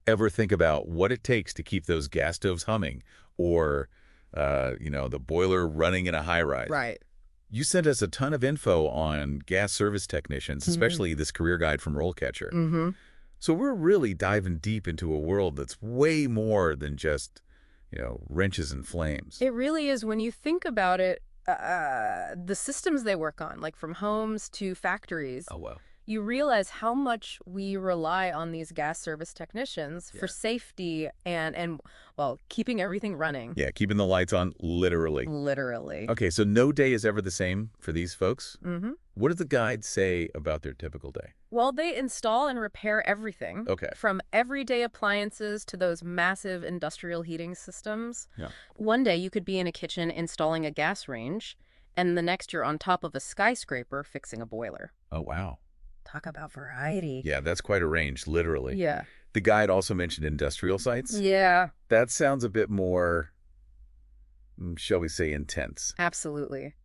ever think about what it takes to keep those gas stoves humming or, the boiler running in a high-rise. Right. You sent us a ton of info on gas service technicians, especially this career guide from RoleCatcher. Mm-hmm. So we're really diving deep into a world that's way more than just, wrenches and flames. It really is. When you think about it, the systems they work on, like from homes to factories, Oh, well. you realize how much we rely on these gas service technicians for safety and well, keeping everything running. Yeah, keeping the lights on, literally. Literally. Okay, so no day is ever the same for these folks? Mm-hmm. What does the guide say about their typical day? Well, they install and repair everything. Okay. From everyday appliances to those massive industrial heating systems. Yeah. One day you could be in a kitchen installing a gas range, and the next you're on top of a skyscraper fixing a boiler. Oh, wow. Talk about variety. Yeah, that's quite a range, literally. Yeah. The guide also mentioned industrial sites. Yeah, That sounds a bit more, shall we say, intense. absolutely.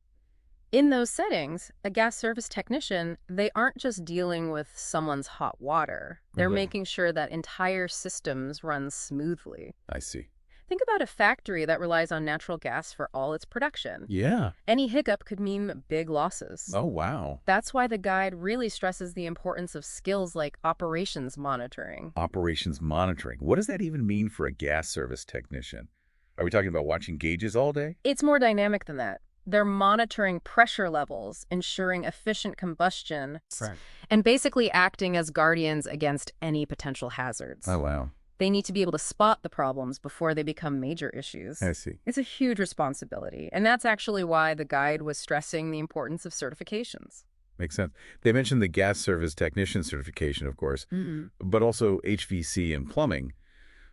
In those settings, a gas service technician, they aren't just dealing with someone's hot water. They're Mhm. making sure that entire systems run smoothly. I see. Think about a factory that relies on natural gas for all its production. Yeah. Any hiccup could mean big losses. Oh, wow. That's why the guide really stresses the importance of skills like operations monitoring. Operations monitoring. What does that even mean for a gas service technician? Are we talking about watching gauges all day? It's more dynamic than that. They're monitoring pressure levels, ensuring efficient combustion, and basically acting as guardians against any potential hazards. Oh, wow. They need to be able to spot the problems before they become major issues. I see. It's a huge responsibility, and that's actually why the guide was stressing the importance of certifications. Makes sense. They mentioned the gas service technician certification, of course, but also HVC and plumbing.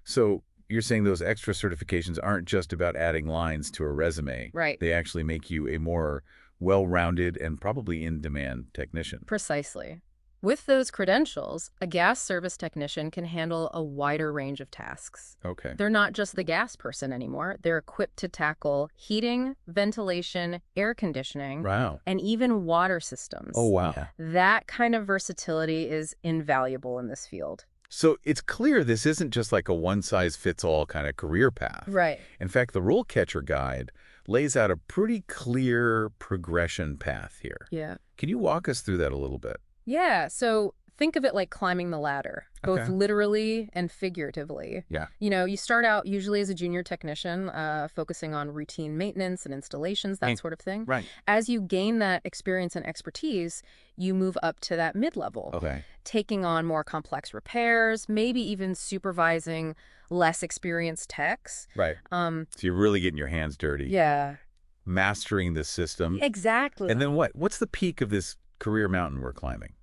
So you're saying those extra certifications aren't just about adding lines to a resume. Right. They actually make you a more well-rounded and probably in-demand technician. Precisely. With those credentials, a gas service technician can handle a wider range of tasks. Okay. They're not just the gas person anymore. They're equipped to tackle heating, ventilation, air conditioning, Wow. and even water systems. Oh, wow. Yeah. That kind of versatility is invaluable in this field. So it's clear this isn't just like a one-size-fits-all kind of career path. Right. In fact, the RoleCatcher guide lays out a pretty clear progression path here. Yeah. Can you walk us through that a little bit? Yeah, so think of it like climbing the ladder, both Okay. literally and figuratively. Yeah. You start out usually as a junior technician, focusing on routine maintenance and installations, that sort of thing. Right. As you gain that experience and expertise, you move up to that mid-level, Okay. taking on more complex repairs, maybe even supervising less experienced techs. Right. So you're really getting your hands dirty. Yeah. Mastering the system. Exactly. And then what? What's the peak of this career mountain we're climbing?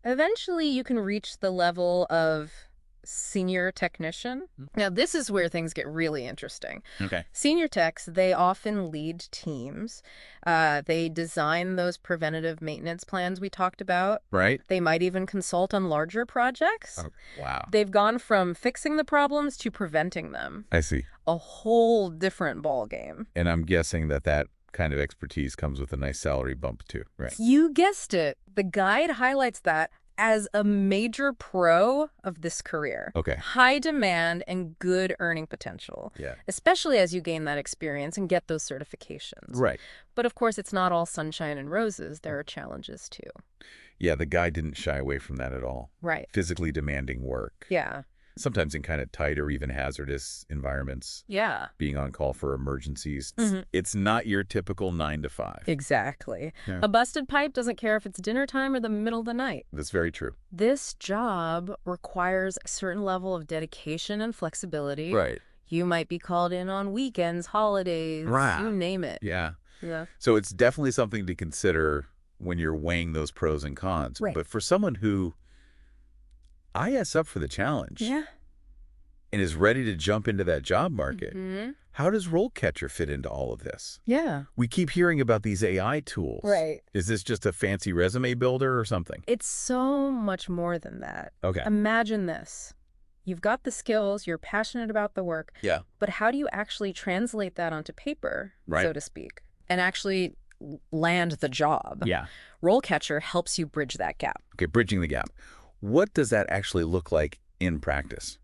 Eventually, you can reach the level of senior technician. Now, this is where things get really interesting. Okay. Senior techs, they often lead teams. They design those preventative maintenance plans we talked about. Right? They might even consult on larger projects. Oh, wow. They've gone from fixing the problems to preventing them. I see. A whole different ballgame. And I'm guessing that kind of expertise comes with a nice salary bump too, right? You guessed it. The guide highlights that as a major pro of this career. Okay. High demand and good earning potential, Yeah. especially as you gain that experience and get those certifications. Right. But of course, it's not all sunshine and roses. There are challenges too. Yeah, the guy didn't shy away from that at all. Right. Physically demanding work. Yeah. Sometimes in kind of tight or even hazardous environments. Yeah. Being on call for emergencies. Mhm. It's not your typical 9 to 5. Exactly. Yeah. A busted pipe doesn't care if it's dinner time or the middle of the night. That's very true. This job requires a certain level of dedication and flexibility. Right. You might be called in on weekends, holidays, Right. you name it. Yeah. Yeah. So it's definitely something to consider when you're weighing those pros and cons. Right. But for someone who eyes up for the challenge Yeah. and is ready to jump into that job market, Mhm. how does RoleCatcher fit into all of this? Yeah. We keep hearing about these AI tools. Right. Is this just a fancy resume builder or something? It's so much more than that. Okay. Imagine this. You've got the skills, you're passionate about the work, Yeah. but how do you actually translate that onto paper, Right. so to speak, and actually land the job? Yeah. RoleCatcher helps you bridge that gap. Okay, bridging the gap. What does that actually look like in practice?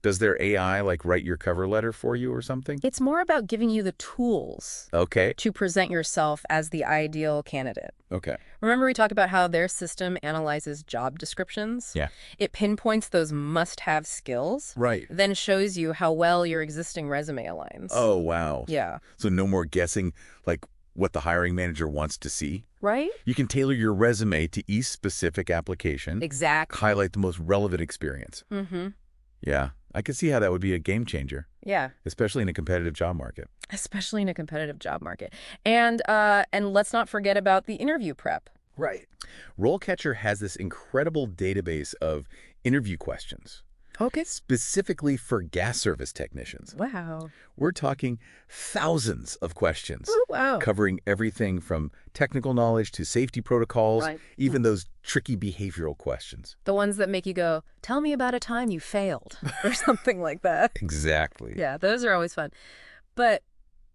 Does their AI like write your cover letter for you or something? It's more about giving you the tools Okay. to present yourself as the ideal candidate. Okay. Remember we talked about how their system analyzes job descriptions? Yeah. It pinpoints those must-have skills, Right. then shows you how well your existing resume aligns. Oh, wow. Yeah. So no more guessing like what the hiring manager wants to see? Right? You can tailor your resume to each specific application. Exactly. Highlight the most relevant experience. Mm-hmm. Yeah. I can see how that would be a game changer, Yeah. especially in a competitive job market. Especially in a competitive job market. And let's not forget about the interview prep. Right. RoleCatcher has this incredible database of interview questions. Okay. Specifically for gas service technicians. Wow. We're talking thousands of questions. Ooh, wow. Covering everything from technical knowledge to safety protocols, Right. even those tricky behavioral questions. The ones that make you go, tell me about a time you failed, or something like that. Exactly. Yeah, those are always fun. But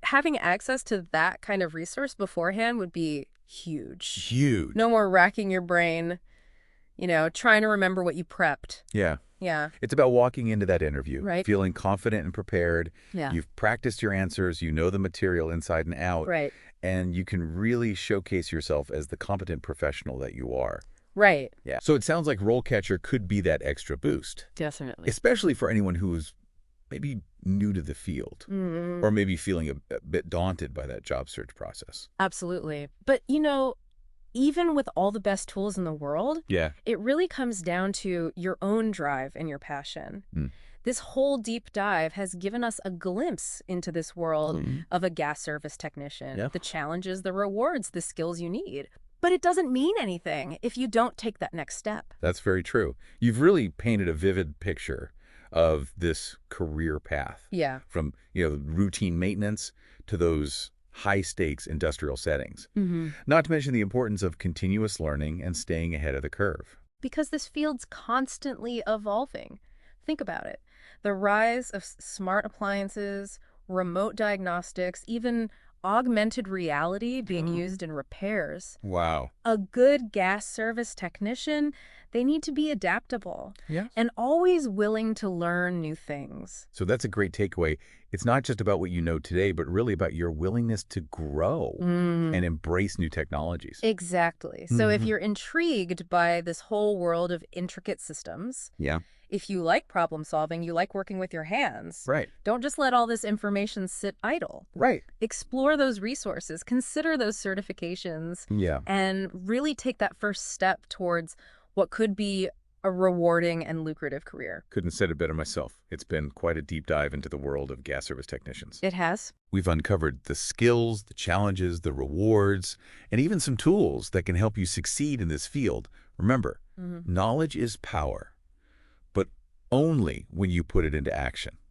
having access to that kind of resource beforehand would be huge. Huge. No more racking your brain, trying to remember what you prepped. Yeah. Yeah. It's about walking into that interview, Right. feeling confident and prepared. Yeah. You've practiced your answers, you know the material inside and out, Right. and you can really showcase yourself as the competent professional that you are. Right. Yeah. So it sounds like RoleCatcher could be that extra boost, Definitely. especially for anyone who's maybe new to the field Mm-hmm. or maybe feeling a bit daunted by that job search process. Absolutely. But, even with all the best tools in the world, Yeah. it really comes down to your own drive and your passion. Mm. This whole deep dive has given us a glimpse into this world of a gas service technician, Yeah. the challenges, the rewards, the skills you need. But it doesn't mean anything if you don't take that next step. That's very true. You've really painted a vivid picture of this career path. Yeah. From, routine maintenance to those high-stakes industrial settings. Mm-hmm. Not to mention the importance of continuous learning and staying ahead of the curve. Because this field's constantly evolving. Think about it. The rise of smart appliances, remote diagnostics, even augmented reality being used in repairs. Wow. A good gas service technician, they need to be adaptable Yeah. and always willing to learn new things. So that's a great takeaway. It's not just about what you know today, but really about your willingness to grow and embrace new technologies. Exactly. So if you're intrigued by this whole world of intricate systems, Yeah. if you like problem solving, you like working with your hands, Right. don't just let all this information sit idle. Right. Explore those resources, consider those certifications, Yeah. and really take that first step towards what could be a rewarding and lucrative career. Couldn't have said it better myself. It's been quite a deep dive into the world of gas service technicians. It has. We've uncovered the skills, the challenges, the rewards, and even some tools that can help you succeed in this field. Remember, knowledge is power, but only when you put it into action.